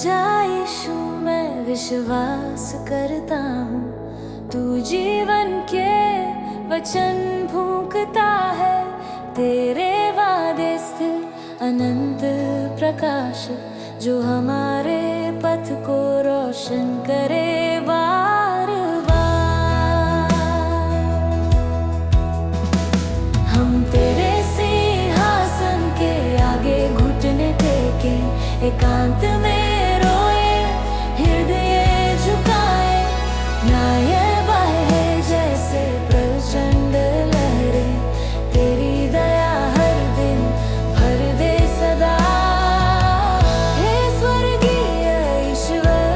राजा यीशु मैं विश्वास करता हूँ, तू जीवन के वचन फूंकता है। तेरे वादे स्थिर अनंत प्रकाश, जो हमारे पथ को रोशन करे बार बार। हम तेरे सिंहासन के आगे घुटने टेके, एकांत में रोए हृदय झुकाए। ना ये बाहे जैसे प्रचंड लहरें, तेरी दया हर दिन भर दे सदा। हे स्वर्गीय ईश्वर,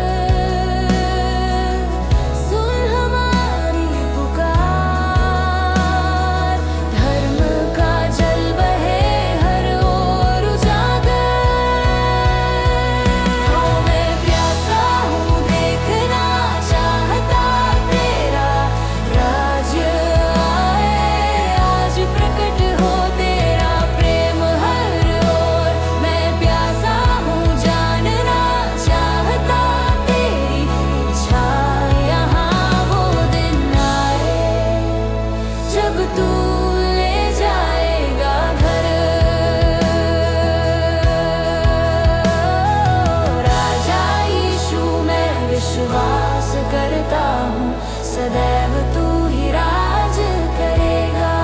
सुन हमारी पुकार। धर्म का जल बहे हर ओर उजागर। मैं प्यासा हूँ देखना चाहता तेरा राज्य आए। आज प्रकट हो तेरा प्रेम हर ओर। मैं प्यासा हूँ जानना चाहता तेरी इच्छा। यहाँ वो दिन आए जब तू ले जाएगा घर। राजा यीशु मैं विश्वास करता हूँ, सदैव तू ही राज करेगा।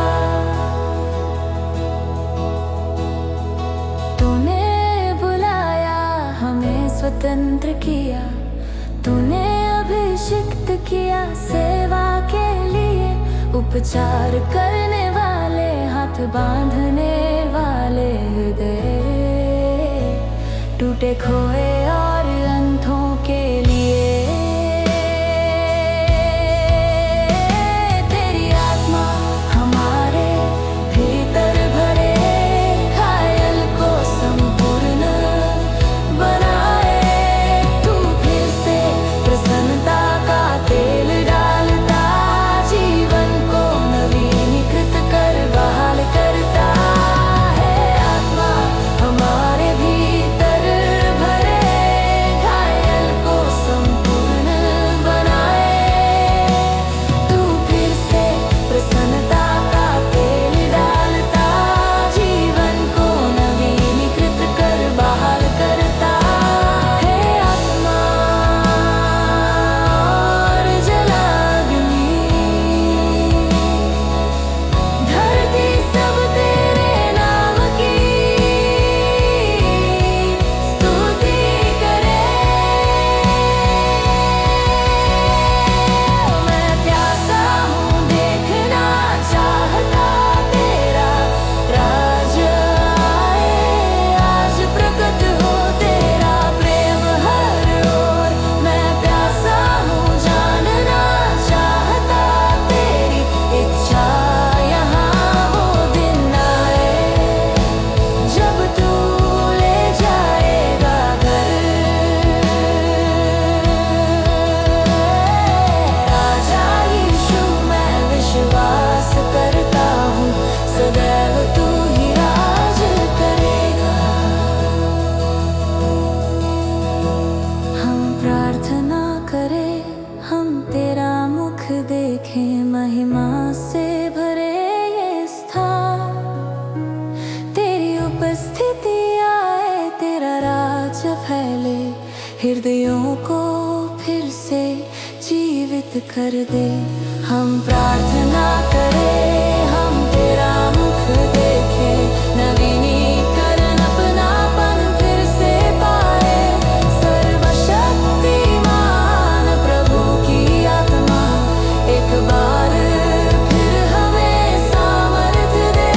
तूने बुलाया हमें स्वतंत्र किया, तूने अभिषिक्त किया सेवा के लिए। उपचार करने वाले, हाथ बांधने वाले हृदय, टूटे खोए और अंधों के लिए। तेरी आत्मा हमारे भीतर भरे, घायल को संपूर्ण बनाए। तू फिर से प्रसन्नता का तेल डालता, जीवन को नवीनीकृत कर बहाल करता है। आत्मा हमारे भीतर भरे, घायल को संपूर्ण बनाए। तू फिर से प्रसन्नता का तेल डालता, जीवन को नवीनीकृत कर बहाल करता है। आत्मा और जलाग्नि, धरती सब तेरे नाम की स्तुति करे। मैं प्यासा हूँ देखना चाहता तेरा राज्य आए। आज प्रकट हो तेरा प्रेम हर ओर। मैं प्यासा हूँ जानना चाहता तेरी इच्छा। यहाँ वो दिन आए जब तू ले जाएगा घर। राजा यीशु मैं विश्वास करता हूँ, सदैव तू ही राज करेगा। हम प्रार्थना करें, हम तेरा मुख देखें, महिमा से भरे ये स्थान। तेरी उपस्थिति आए, तेरा राज्य फैले, हृदयों को फिर से जीवित कर दे। हम प्रार्थना करें, हम तेरा मुख देखें, नवीनीकरण अपनापन फिर से पाए। सर्वशक्तिमान प्रभु की आत्मा एक बार फिर हमें सामर्थ्य दे।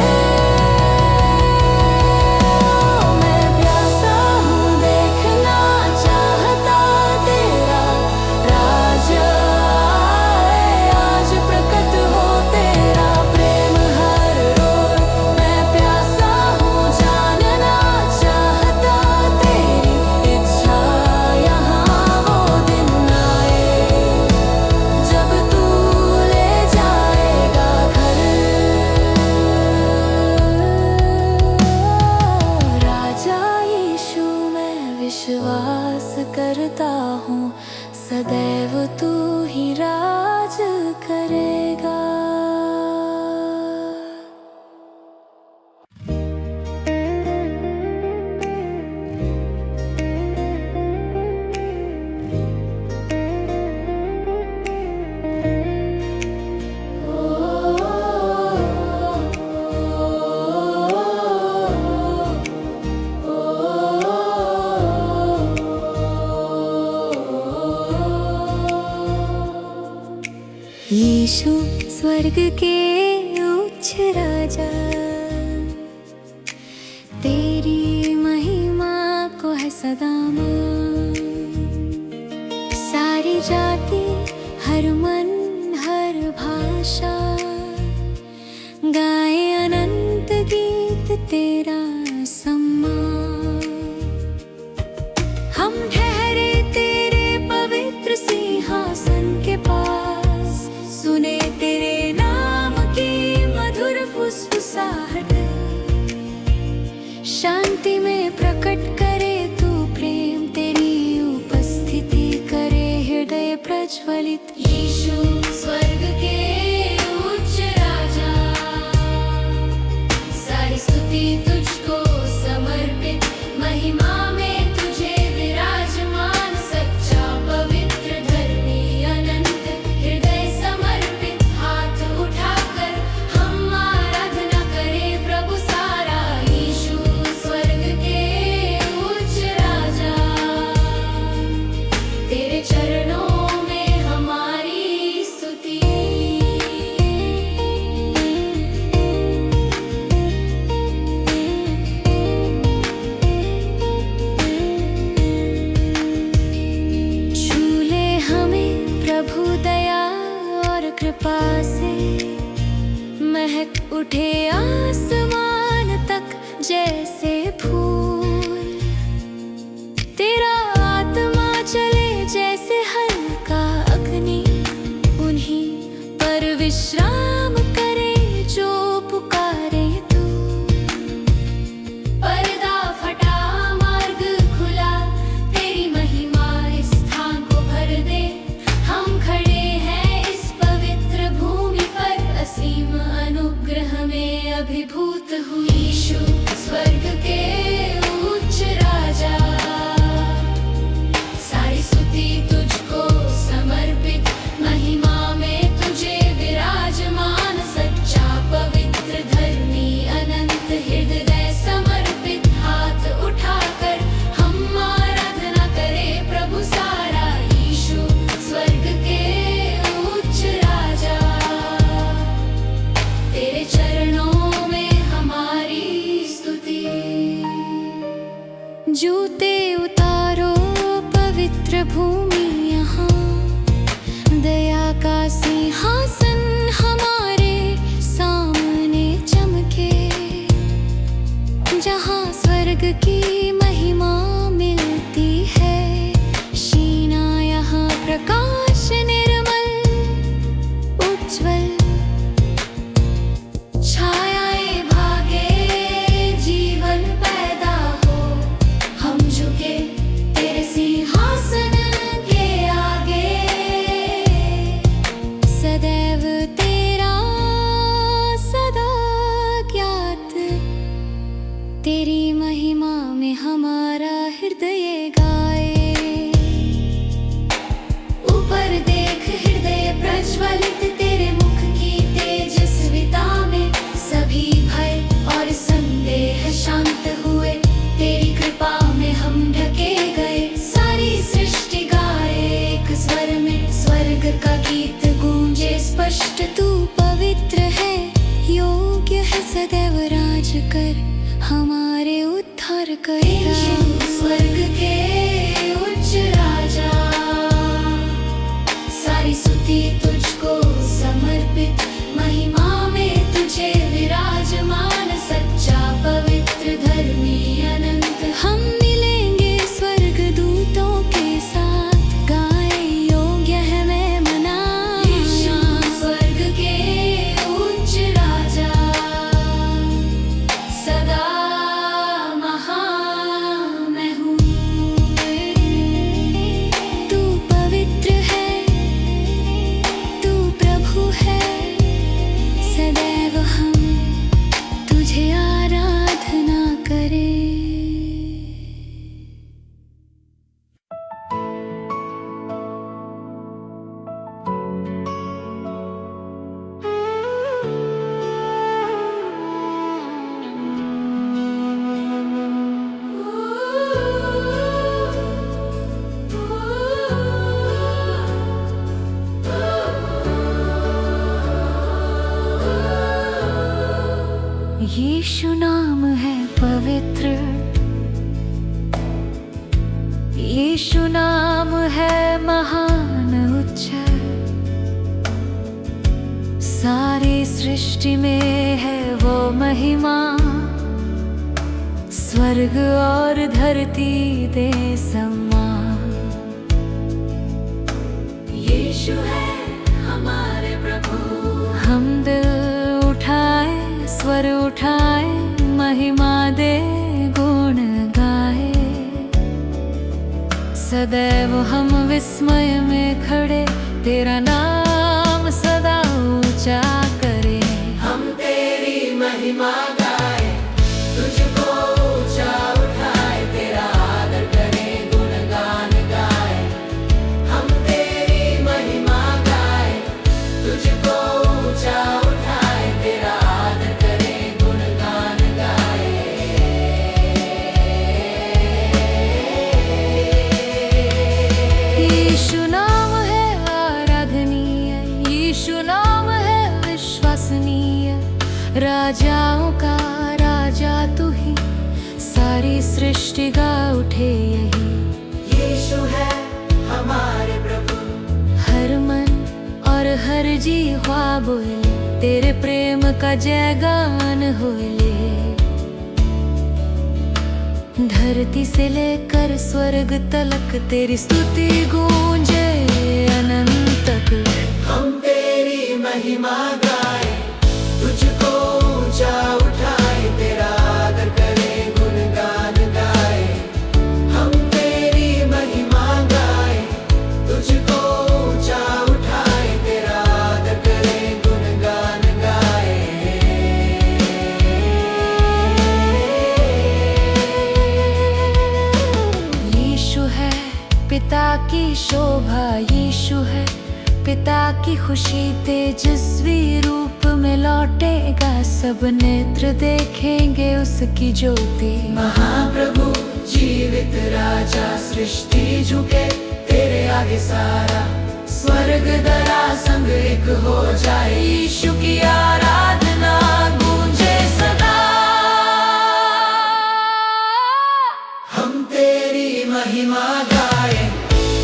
मैं प्यासा हूँ देखना चाहता तेरा राज्य आए। आज प्रकट हो तेरा प्रेम हर ओर। सदैव तू ही राज करेगा। यीशु स्वर्ग के उच्च राजा, तेरी महिमा को है सदा मान। सारी जाति, हर मन, हर भाषा गाए अनंत गीत तेरा सम्मान। हम ठहरे तेरे पवित्र सिंहासन के पास, सुने तेरे नाम की मधुर फुसफुसाहट। शांति में प्रकट करे तू प्रेम, तेरी उपस्थिति करे हृदय प्रज्वलित। यीशु स्वर्ग के उच्च राजा, सारी स्तुति तुझको समर्पित। महिमा में तुझे विराजमान, सच्चा पवित्र धर्मी अनंत हृदय समर्पित। हाथ उठाकर हम आराधना करें प्रभु सारा। यीशु स्वर्ग के उच्च राजा, तेरे चरणों में हमारी स्तुति। छूले हमें प्रभु दया और कृपा से, महक उठे आसमान तक जैसे फूल। तेरा आत्मा चले जैसे हल्का अग्नि, उन्हीं पर विश्राम करे जो पुकारे तू। पर्दा फटा, मार्ग खुला, तेरी महिमा इस स्थान को भर दे। हम खड़े हैं इस पवित्र भूमि पर, असीम अनुग्रह में अभिभूत हुई। यीशु स्वर्ग के उच्च राजा, सारी स्तुति तुझको समर्पित। महिमा में तुझे विराजमान, सच्चा पवित्र धर्मी अनंत हृदय समर्पित। हाथ उठाकर हम आराधना करें प्रभु सारा। यीशु स्वर्ग के उच्च राजा, तेरे चरणों में हमारी स्तुति। जूते उतारो पवित्र भूमि यहाँ, दया का सिंहासन हमारे सामने चमके। जहाँ स्वर्ग की महिमा मिलती है, शीना यहाँ प्रकाश निर्मल उज्ज्वल। छायाएं भागे, जीवन पैदा हो, हम झुके तेरे सिंहासन के आगे। सदैव तेरा सदा ज्ञात, तेरी महिमा में हमारा हृदय गाए। ऊपर देख हृदय प्रज्वलित, तेरे मुख की तेजस्विता में सभी भय और संदेह शांत हुए। तेरी कृपा में हम ढके गए, सारी सृष्टि गाए एक स्वर में। स्वर्ग का गीत गूंजे स्पष्ट, तू पवित्र है, योग्य है सदैव राज कर, हमारे उद्धार करता। स्वर्ग के उच्च राजा, सारी स्तुति तुझको समर्पित। महिमा में तुझे विराजमान, सच्चा पवित्र धर्मी अनंत। हम मिलेंगे स्वर्ग दूतों के साथ, गाए योग्य है मैं मना। यीशु स्वर्ग के उच्च राजा, सदा महान मैं हूँ। यीशु नाम है पवित्र, यीशु नाम है महान उच्च, सारी सृष्टि में है वो महिमा, स्वर्ग और धरती दे सम्मान। यीशु है हमारे प्रभु, हम दिल उठाए, स्वर उठाए, महिमा दे, गुण गाए। सदैव हम विस्मय में खड़े, तेरा नाम सदा ऊंचा करे। हम तेरी महिमा गाए, तुझको ऊंचा उठाए, तेरा आदर करें, गुणगान गाए। हम तेरी महिमा गाए, तुझको ऊंचा उठाए, तेरा आदर करें, गुणगान गाए। यीशु नाम है आराधनीय, यीशु नाम है विश्वसनीय, राजाओं का राजा तू ही, सारी सृष्टि गा उठे यही। यीशु है हमारे प्रभु, हर मन और हर जीवा बोले, तेरे प्रेम का जयगान होले। धरती से लेकर स्वर्ग तलक, तेरी स्तुति गूंजे अनंत तक। हम तेरी महिमा गाए, तुझको ऊंचा उठाए, तेरा आदर करें, गुणगान गाए। हम तेरी महिमा गाए, तुझको ऊंचा उठाए, तेरा आदर करें, गुणगान गाए। यीशु है पिता की शोभा, यीशु है पिता की खुशी, तेजस्वी रूप में लौटेगा, सब नेत्र देखेंगे उसकी ज्योति। महाप्रभु जीवित राजा, सृष्टि झुके तेरे आगे, सारा स्वर्ग दरा संग एक हो जाए। यीशु की आराधना गूंजे सदा, हम तेरी महिमा गाए,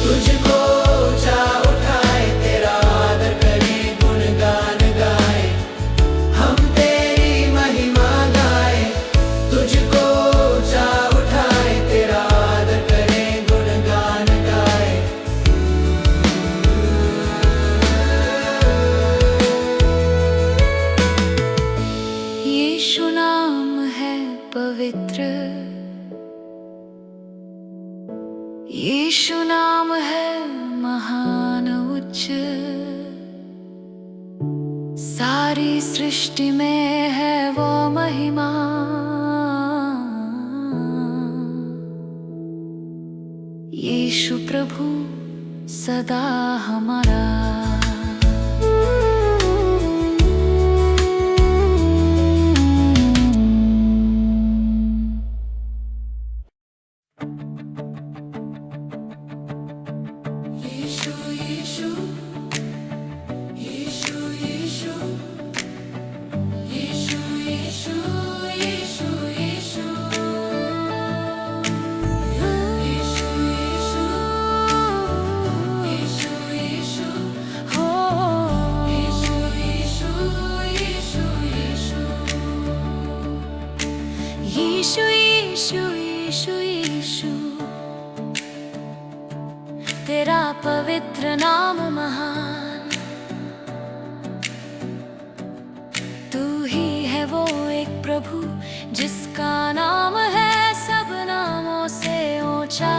तुझको ऊंचा उठाए, तेरा आदर करें, गुणगान गाए। हम तेरी महिमा गाए, तुझको ऊंचा उठाए, तेरा आदर करें, गुणगान गाए। यीशु नाम है पवित्र, यीशु नाम है महान उच्च, सारी सृष्टि में है वो महिमा। यीशु प्रभु सदा हमारा। यीशु यीशु यीशु यीशु, तेरा पवित्र नाम महान, तू ही है वो एक प्रभु, जिसका नाम है सब नामों से ऊंचा।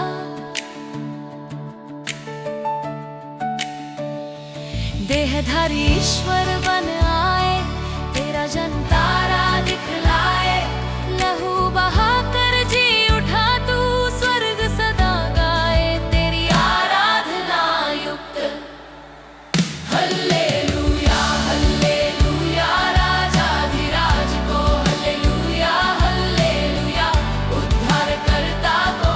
देहधारी ईश्वर बन आए, तेरा जन तारा दिखलाए, लहू बहा कर जी उठा तू, स्वर्ग सदा गाए तेरी आराधना युक्त। हल्लेलुया हल्लेलुया, राजाधिराज को हल्लेलुया हल्लेलुया, उद्धारकर्ता को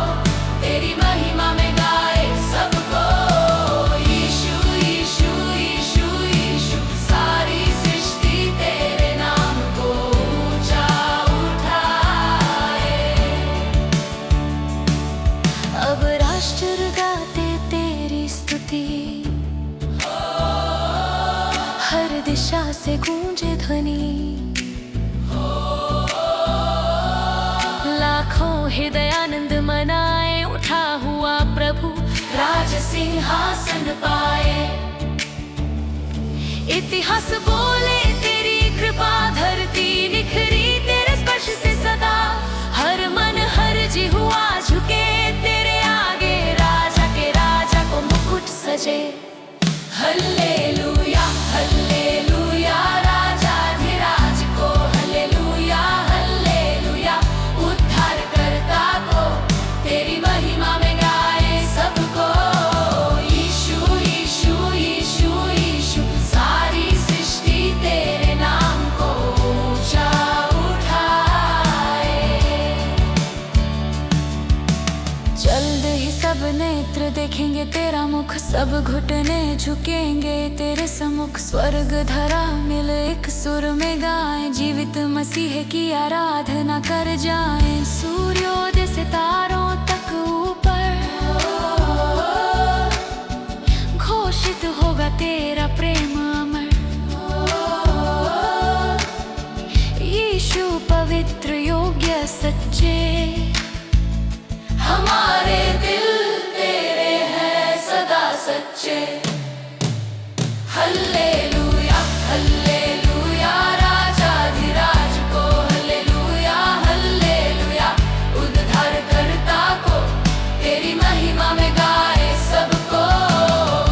तेरी महिमा में गाए सबको। यीशु यीशु यीशु यीशु, सारी सृष्टि तेरे नाम से गूंजे ध्वनि। लाखों हृदयानंद मनाए, उठा हुआ प्रभु राज सिंहासन पाए। इतिहास बोले तेरी कृपा, धरती निखरी तेरे स्पर्श से सदा। हर मन हर जी हुआ झुके तेरे आगे, राजा के राजा को मुकुट सजे। हल्लेलुया हल्लेलुया, राजाधिराज को हल्लेलुया हल्लेलुया। उद्धारकर्ता को तेरी महिमा में गाए सबको। यीशु यीशु यीशु यीशु, सारी सृष्टि तेरे नाम को ऊंचा उठाए। जल्द ही सब नेत्र देखेंगे तेरा मुख, सब घुटने झुकेंगे तेरे सम्मुख। स्वर्ग धरा मिल एक सुर में गाएं, जीवित मसीह की आराधना कर जाएं। सूर्योदय से तारों तक ऊपर घोषित होगा तेरा प्रेम अमर। यीशु पवित्र योग्य सच्चे, हमारे दिल तेरे हैं सदा सच्चे। हल्लेलुया हल्लेलुया, राजाधिराज को हल्लेलुया हल्लेलुया। उद्धारकर्ता को तेरी महिमा में गाए सबको।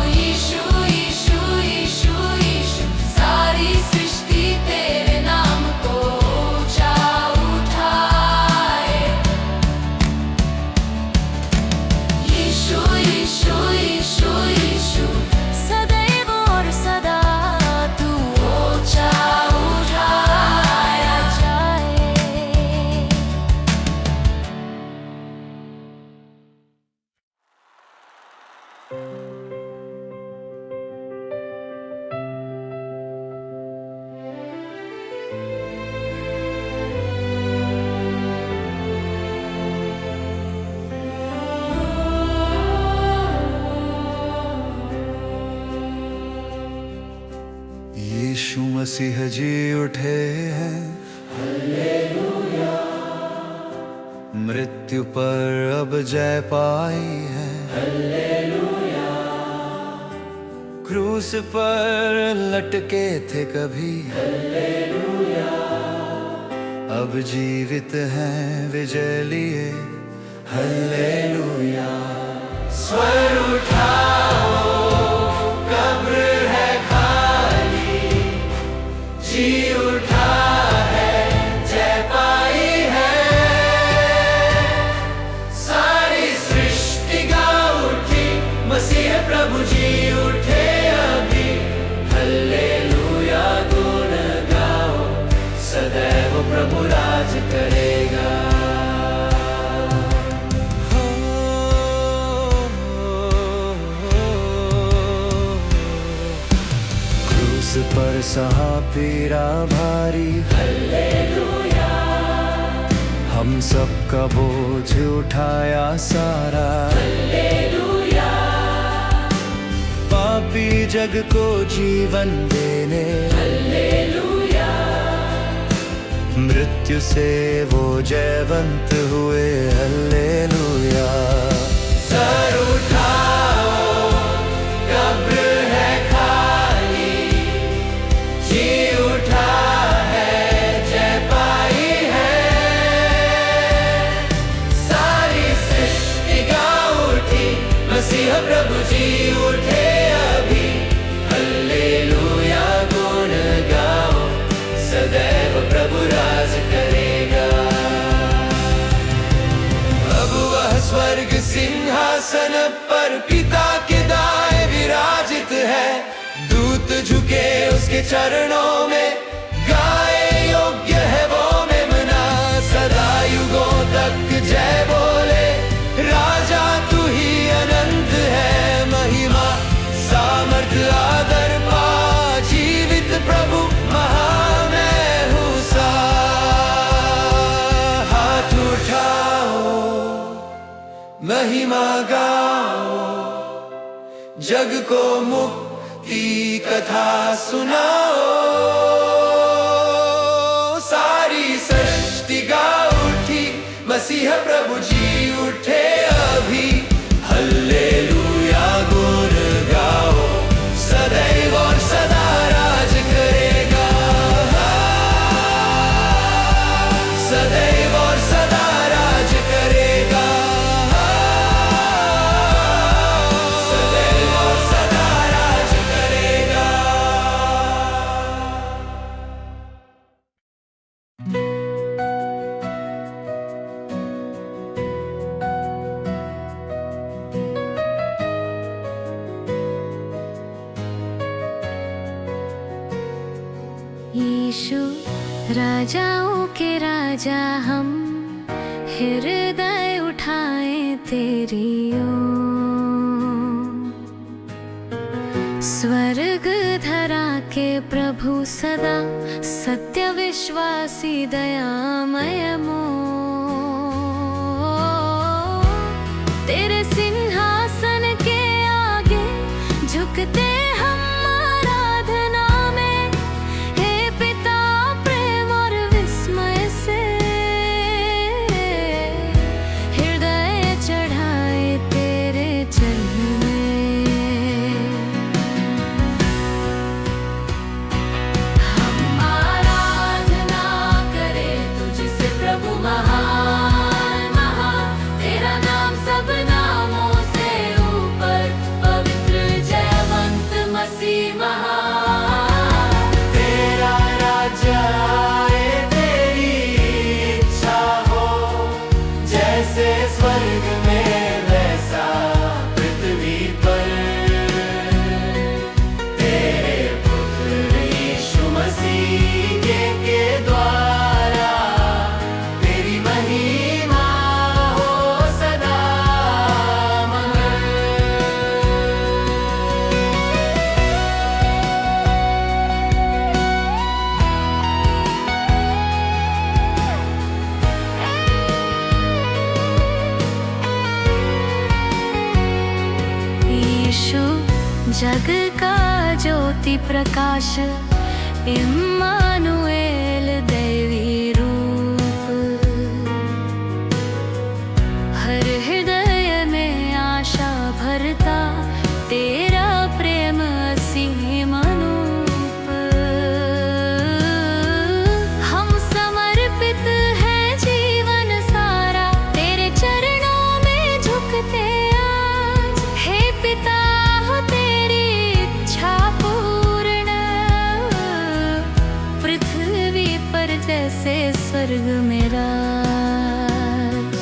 यीशु यीशु यीशु यीशु, सारी सृष्टि तेरे नाम को ऊंचा उठाए। यीशु यीशु यीशु यीशु, सदैव और सदा तू ऊंचा उठाया जाए। यीशु मसीह जी उठे हैं, मृत्यु पर अब जय पाई है। क्रूस पर लटके थे कभी, अब जीवित हैं विजय लिए। हल्लेलुया। स्वर उठाओ, कब्र है खाली, जी उठा है, जय पाई है। सारी सृष्टि गा उठी, मसीह प्रभु जी उठे अभी। हल्लेलुया गुण गाओ, सदैव प्रभु राज करेगा। क्रूस पर सहा पीरा भारी, हल्लेलुया। हम सबका बोझ उठाया सारा, हल्लेलुया। पापी जग को जीवन देने, हल्लेलुया। मृत्यु से वो जयवंत हुए, हल्लेलुया। सर उठाओ, कब्र है खाली, जी उठा है, जय पाई है। सारी सृष्टि गा उठी, मसीह प्रभु जी उठे अभी। हल्लेलुया गुण गाओ, सदैव प्रभु राज करेगा। अब वह स्वर्ग सिंहासन पर पिता के दाएं विराजित है। दूत झुके उसके चरणों में, गाए योग्य है वो मेमना। सदा युगों तक जय बोले, राजा तू ही अनंत है। महिमा सामर्थ्य आदर पा, जीवित प्रभु महामय हूँ सा। हाथ उठाओ, महिमा गाओ, जग को मुक्ति स्तुति कथा सुनाओ, सारी सृष्टि गा उठी, मसीह प्रभु जी उठे अभी। हल्लेलुया गुण गाओ, सदैव और सदा राज करेगा, सदैव और सदा राज करेगा, सदैव और सदा राज करेगा। यीशु राजाओं के राजा, हम हृदय उठाएं तेरी ओर। स्वर्ग धरा के प्रभु सदा, सत्य विश्वासी दयामय मोर। तेरे सिंहासन के आगे झुकते हम आराधना में, हे पिता प्रेम और विस्मय से हृदय चढ़ाए तेरे चरण में। हम आराधना करें तुझसे प्रभु महान महान, तेरा नाम सब नामों से ऊपर, पवित्र जयवंत मसीह महान। तेरा राज्य आए, तेरी इच्छा हो, जैसे स्वर्ग में वैसा पृथ्वी पर। तेरे पुत्र यीशु मसीह के द्वारा तेरी महिमा हो सदा मंगल। यीशु जग का ज्योति प्रकाश, इम्मानुएल दैवी रूप, हर हृदय में आशा भरता तेरा प्रेम असीम अनूप। हम समर्पित हैं जीवन सारा, तेरे चरणों में झुकते आज, हे पिता हो तेरी इच्छा पूर्ण, पृथ्वी पर जैसे स्वर्ग में राज।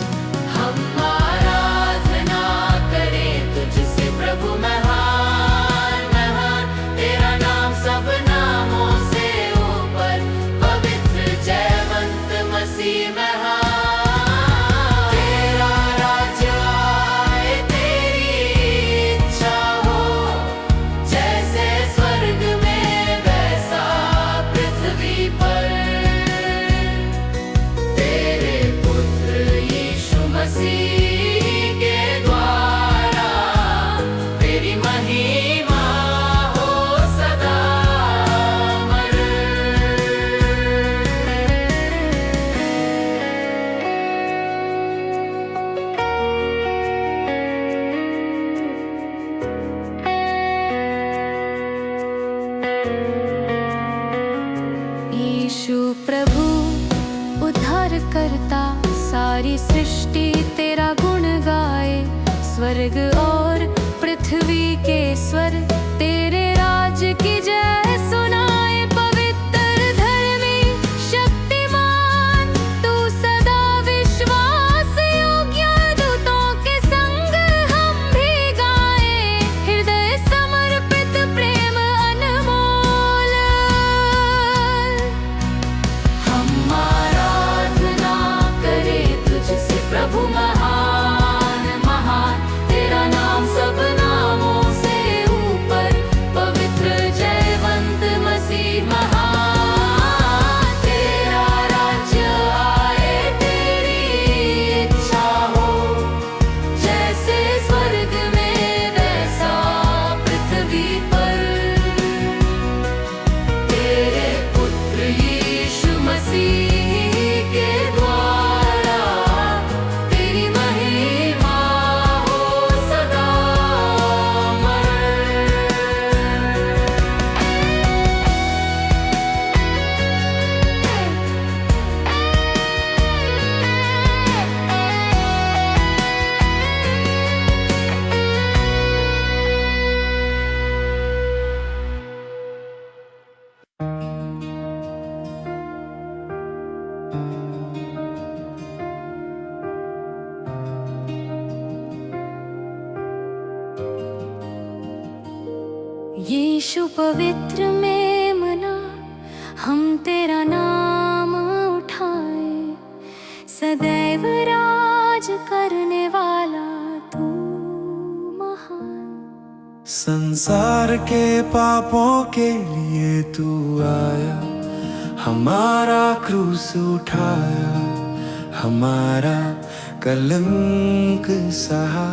हम आराधना करें तुझसे प्रभु महान महान, तेरा नाम सब नामों से ऊपर, पवित्र जयवंत मसीह महान। तेरा राज्य आए, तेरी इच्छा हो, जैसे स्वर्ग में वैसा पृथ्वी पर। तेरे पुत्र यीशु मसीह के द्वारा तेरी महिमा हो सदा मंगल। यीशु प्रभु उद्धार करता, सारी सृष्टि तेरा गुण गाए। स्वर्ग और पृथ्वी के स्वर तेरे राज की जय सुनाए। पवित्र धर्मी शक्तिमान, तू सदा विश्वास योग्य, दूतों के संग हम भी गाए। हृदय समर्पित प्रेम अनमोल, हम आराधना करें तुझसे प्रभु महान महान, तेरा नाम सब नामों से ऊपर, यीशु पवित्र में मना हम तेरा नाम उठाए, सदैव राज करने वाला तू महान। संसार के पापों के लिए तू आया, हमारा क्रूस उठाया, हमारा कलंक सहा।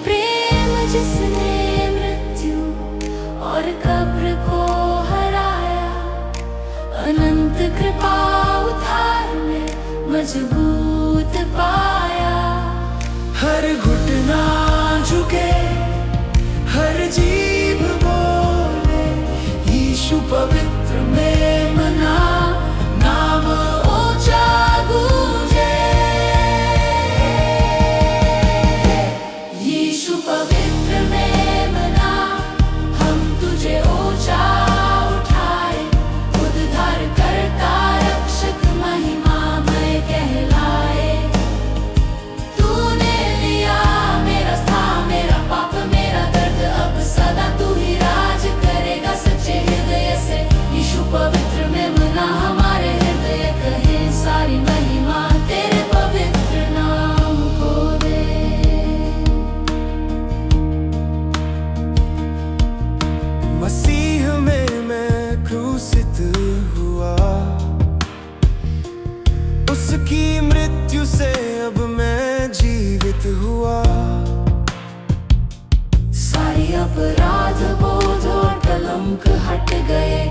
प्रेम जिसने मृत्यु और कब्र को हराया, अनंत कृपा उद्धार में मजबूत पाया। हर घुटना झुके, हर जीभ बोले, यीशु पवित्र में मना, नाम ऊंचा गूंजे। यीशु पवित्र में मना हम तुझे ऊंचा उठाए, उद्धार करता रक्षक महिमामय कहलाए। तूने लिया मेरा स्थान, मेरा पाप मेरा दर्द, अब सदा तू ही राज करेगा सच्चे हृदय से। यीशु पवित्र में मना हमारे हृदय कहे सारी महिमा तेरे पवित्र नाम को दे। मसीह में मैं क्रूसित हुआ, उसकी मृत्यु से अब मैं जीवित हुआ। सारी अपराध बोझ और कलंक हट गए,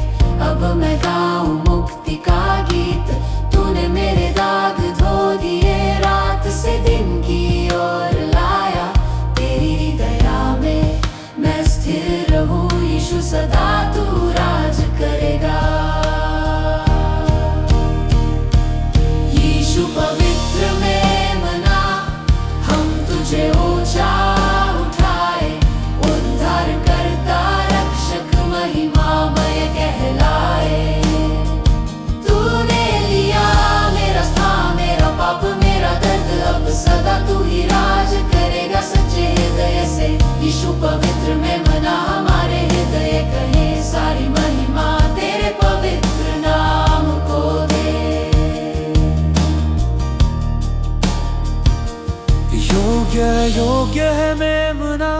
अब मैं गाऊं मुक्ति का गीत। तूने मेरे दाग धो दिए, रात से दिन की ओर लाया। तेरी दया में मैं स्थिर रहूं, यीशु सदा तू राज करेगा। यीशु पवित्र में मना हम तुझे ऊंचा उठाए, उद्धार करता रक्षक महिमामय कहलाए। तूने लिया मेरा स्थान, मेरा पाप मेरा दर्द, अब सदा तू ही राज करेगा सच्चे हृदय से। यीशु पवित्र में मना हमारे हृदय कहे सारी महिमा तेरे पवित्र नाम को दे। योग्य योग्य है मेमना,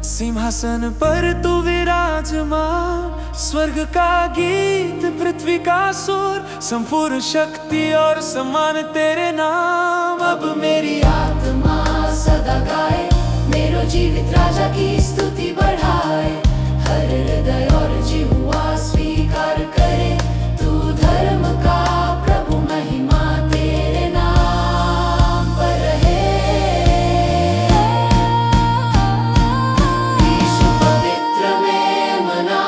सिंहासन पर तू विराजमान। स्वर्ग का गीत पृथ्वी का सुर, संपूर्ण शक्ति और सम्मान तेरे नाम। अब मेरी आत्मा सदा गाए, मेरो जीवित राजा की स्तुति बढ़ाए। हर हृदय और जिह्वा स्वीकार करे, तू धर्म का प्रभु, महिमा तेरे नाम पर है। यीशु पवित्र में मना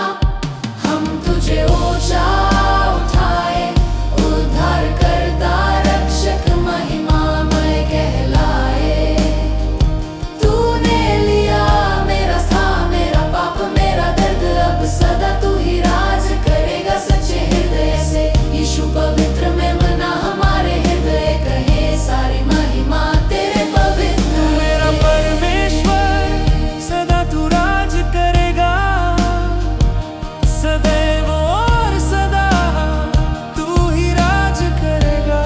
हम तुझे ऊंचा उठाए, उद्धार करता रक्षक महिमामय कहलाए। तूने लिया मेरा स्थान, मेरा पाप मेरा दर्द, अब सदा तू ही राज करेगा सच्चे हृदय से। यीशु पवित्र में मना हमारे हृदय कहे सारी महिमा तेरे पवित्र। मेरा परमेश्वर सदा तू राज करेगा, सदैव और सदा तू ही राज करेगा।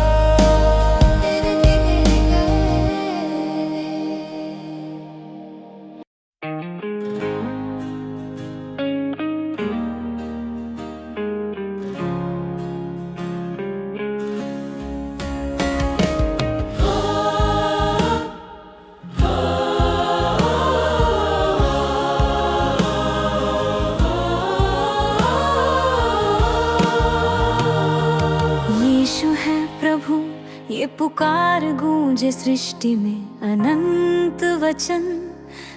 यीशु है प्रभु, ये पुकार गूंजे सृष्टि में। अनंत वचन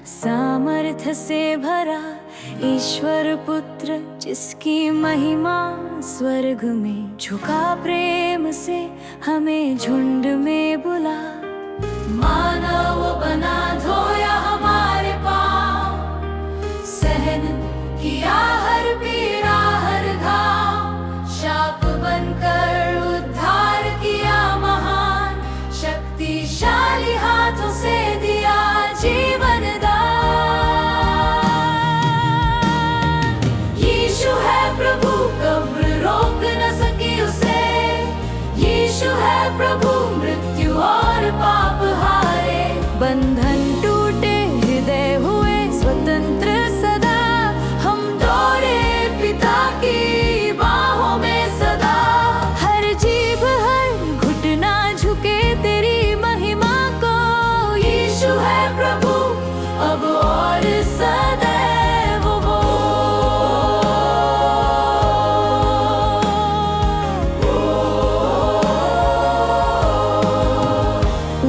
सामर्थ्य से भरा, ईश्वर पुत्र जिसकी महिमा स्वर्ग में। झुका प्रेम से हमें झुंड में बुला, मानव बना धोया हमारे पाँव। सहन किया हर पीड़ा हर घाव, शाप बनकर उद्धार किया महान। शक्तिशाली हाथों से दिया जीवन दान। झुके तेरी महिमा को। यीशु है प्रभु अब और सदैव वो।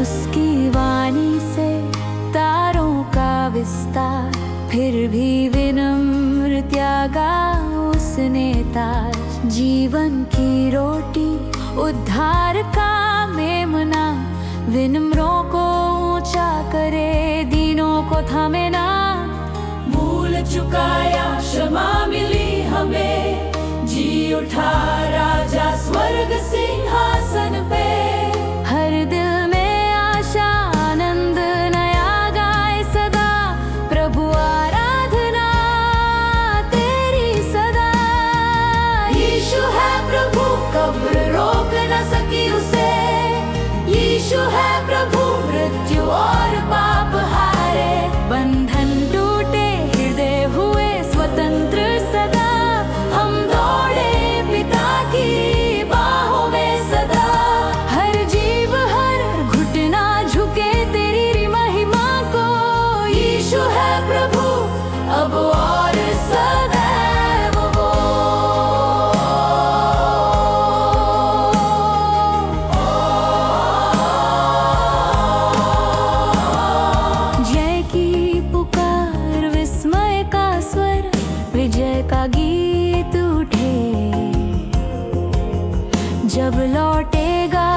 उसकी वाणी से तारों का विस्तार, फिर भी विनम्र त्यागा उसने ताज। जीवन की रोटी उद्धार का मेमना, विनम्रों को ऊंचा करे, दीनों को थामे ना। भूल चुकाया क्षमा मिली हमें, जी उठा राजा स्वर्ग सिंहासन पे। हर दिल में आशा आनंद नया गाए सदा, प्रभु आराधना तेरी सदा। यीशु है प्रभु कब्र रोक न सकी उसे। यीशु है प्रभु मृत्यु और पाप हारे। बंधन टूटे हृदय हुए स्वतंत्र सदा, हम दौड़े पिता की बाहों में सदा। हर जीव हर घुटना झुके तेरी महिमा को। यीशु है प्रभु अब और सदैव वो। जय की पुकार विस्मय का स्वर, विजय का गीत उठे। जब लौटेगा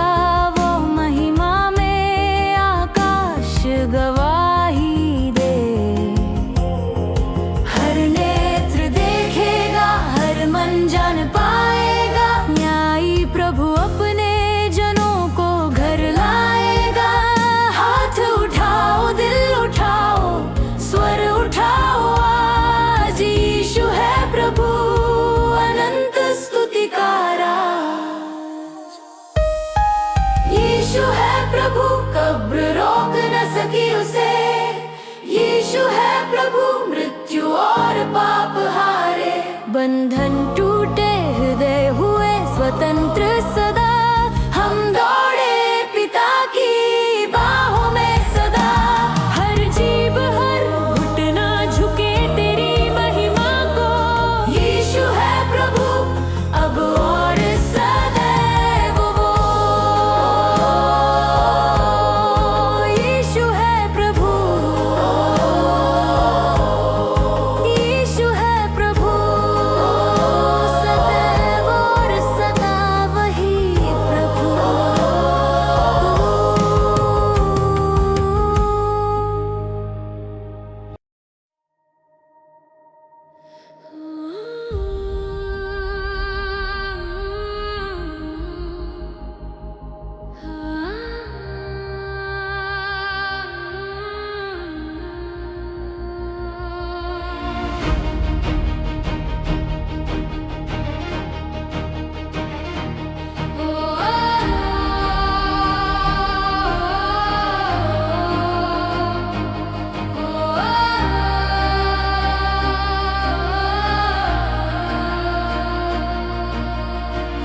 वो महिमा में, आकाश गवाही दे। हर नेत्र देखेगा, हर मन जान पाएगा, न्यायी प्रभु अपने जनों को घर लाएगा। हाथ उठाओ दिल उठाओ स्वर उठाओ आज। यीशु है प्रभु अनंत स्तुति का राज। यीशु है प्रभु कब्र रोक न सकी उसे। यीशु है प्रभु मृत्यु और पाप हारे। बंधन टूटे हृदय हुए स्वतंत्र सदा, हम दौड़े पिता की बाहों में सदा। हर जीव हर घुटना झुके तेरी महिमा को। यीशु है प्रभु अब और सदैव वो। यीशु है प्रभु, यीशु है प्रभु सदैव और सदा वही प्रभु।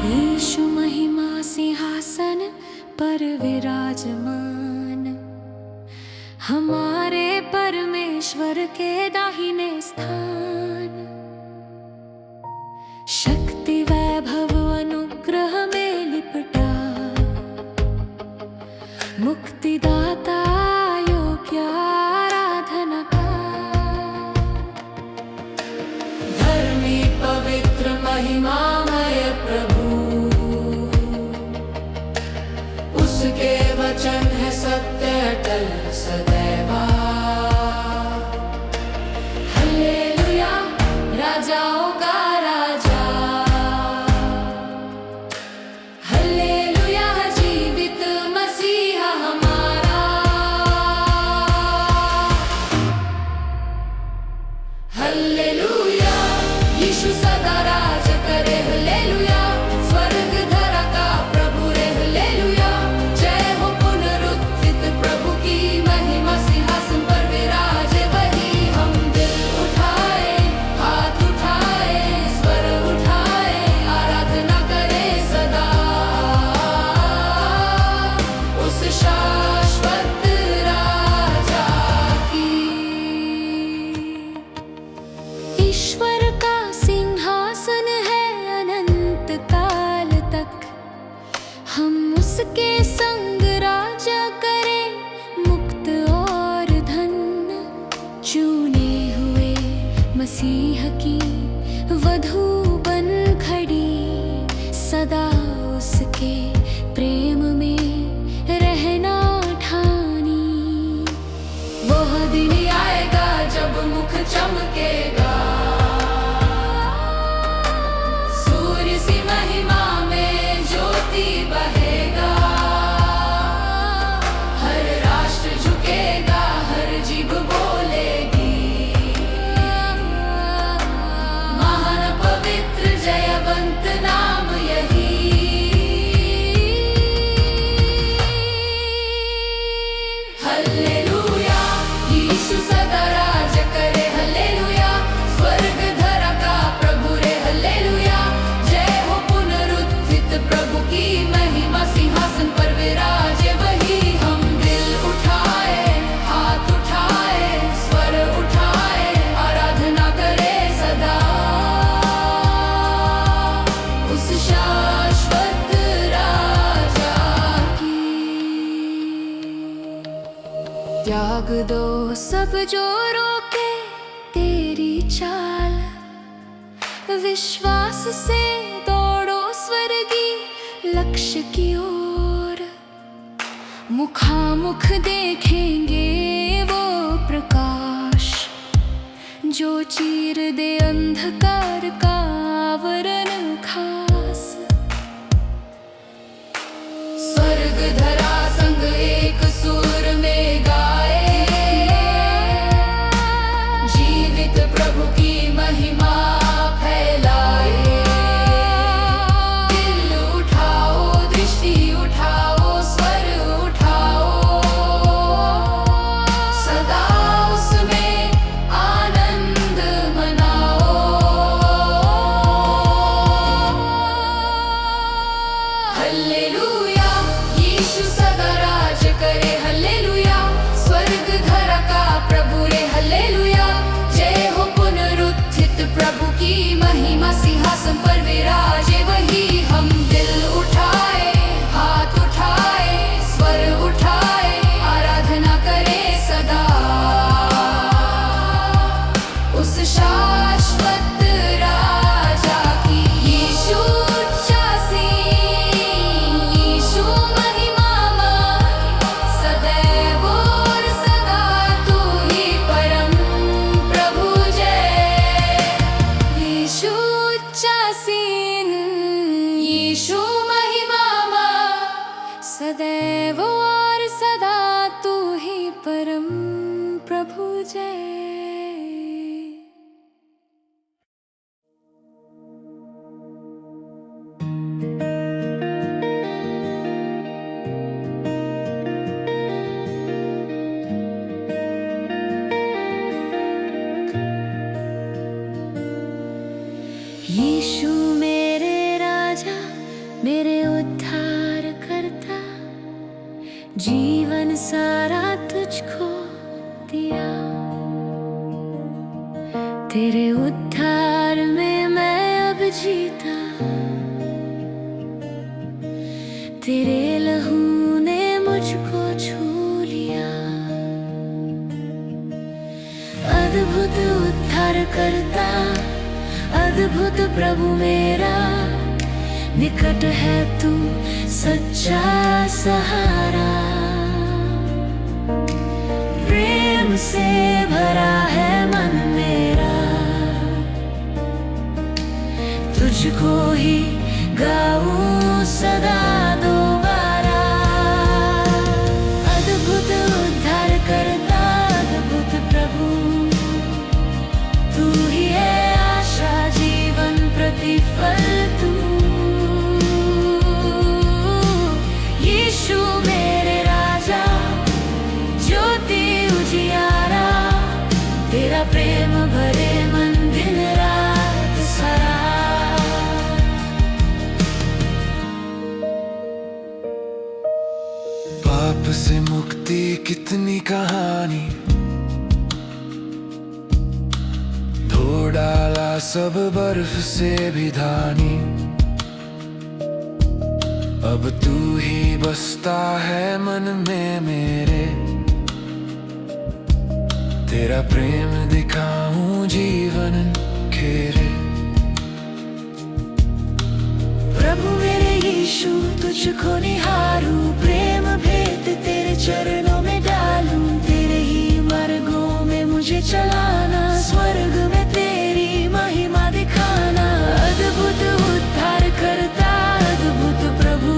यीशु महिमा सिंहासन पर विराजमान, हमारे परमेश्वर के दाहिने स्थान। शक्ति वैभव अनुग्रह में लिपटा, मुक्तिदाता योग्य आराधना का। धर्मी पवित्र महिमामय प्रभु, उसके वचन है सत्य अटल सदैवा। हालेलुया राजाओं का राजा। हालेलुया जीवित मसीहा हमारा। हालेलुया यीशु सदा राज करे। हालेलुया स्वर्ग धरा का प्रभु रे। हालेलुया जय हो पुनरुत्थित प्रभु की महिमा सिंहासन त्याग दो सब जो रोके तेरी चाल, विश्वास से दौड़ो स्वर्गीय लक्ष्य की ओर। मुखामुख देखेंगे वो प्रकाश जो चीर दे अंधकार का आवरण खास। स्वर्ग धरा संग एक सुर में गाए, जीवित प्रभु की महिमा फैलाए। दिल उठाओ, दृष्टि उठाओ, स्वर उठाओ, सदा उसमें आनंद मनाओ। हल्लेलुया, यीशु सदा राज करे। हल्लेलुया, स्वर्ग धरा का प्रभु रे। हल्लेलुया, जय हो पुनरुत्थित प्रभु की महिमा सिंहासन पर विराजे वही। हम दिल उठाए, हाथ उठाए, स्वर उठाए, आराधना करे सदा उस शाश्वत राजा की। यीशु ऊंचा सीन, यीशु महिमामय, सदैव और सदा तू ही परम प्रभु जय। यीशु ऊंचा सीन, यीशु महिमामय, सदैव और सदा तू ही परम प्रभु जय। यीशु मेरे राजा, मेरे उद्धार करता, जीवन सारा तुझको दिया। तेरे उद्धार में मैं अब जीता, तेरे लहू ने मुझको छू लिया। अद्भुत उद्धार करता, अद्भुत प्रभु मेरा, निकट है तू सच्चा सहारा। प्रेम से भरा है मन मेरा, तुझको ही गाऊं सदा दोबारा। अद्भुत उद्धार करता, अद्भुत प्रभु तू ही है आशा, जीवन प्रतिफल तू। यीशु मेरे राजा, ज्योति उजियारा, तेरा प्रेम भरे मन दिन रात सारा। पाप से मुक्ति कितनी कहानी, धो डाला सब बर्फ से भी धानी। अब तू ही बसता है मन में मेरे, तेरा प्रेम दिखाऊं जीवन खेरे। प्रभु मेरे यीशु, तुझको निहारूं, प्रेम भेद तेरे चरणों में डालूं। तेरे ही मार्गों में मुझे चलाना, स्वर्ग में तेरी महिमा दिखाना। अद्भुत उद्धार करता, अद्भुत प्रभु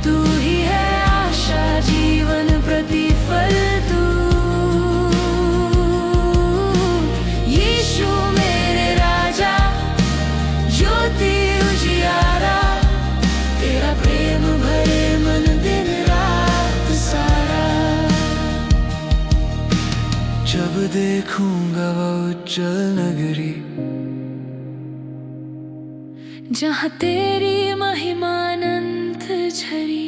तू ही है आशा, जीवन प्रतिफल तू। यीशु मेरे राजा, ज्योति उजियारा, तेरा प्रेम भरे मन दिन रात सारा। जब देखूंगा वो उज्जवल नगरी, जहाँ तेरी महिमा अनंत झरी।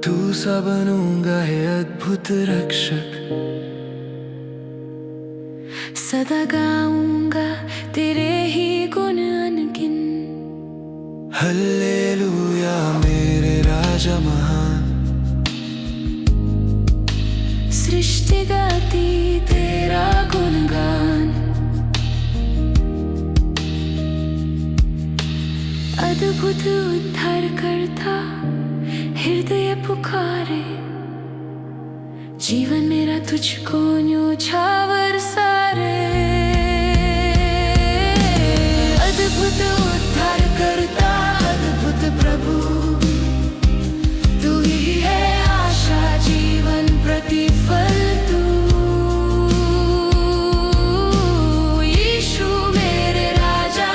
तू सा बनूंगा है अद्भुत रक्षक, सदा गाऊंगा तेरे ही गुण अनगिन। हल्लेलुया मेरे राजा महान, गाती तेरा गुणगान। अद्भुत उद्धार करता हृदय पुकारे, जीवन मेरा तुझको न्योछावर सारे। अद्भुत उद्धार करता अद्भुत प्रभु, तू ही है आशा जीवन प्रतिफल तू। यीशु मेरे राजा,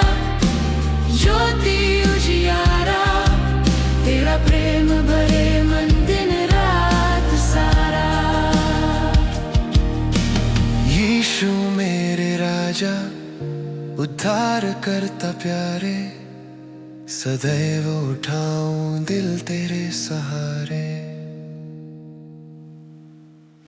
ज्योति उजियारा, तेरा प्रेम भरे मन दिन रात सारा। यीशु मेरे राजा, उद्धार करता प्यारे, सदैव उठाऊं दिल तेरे सहारे।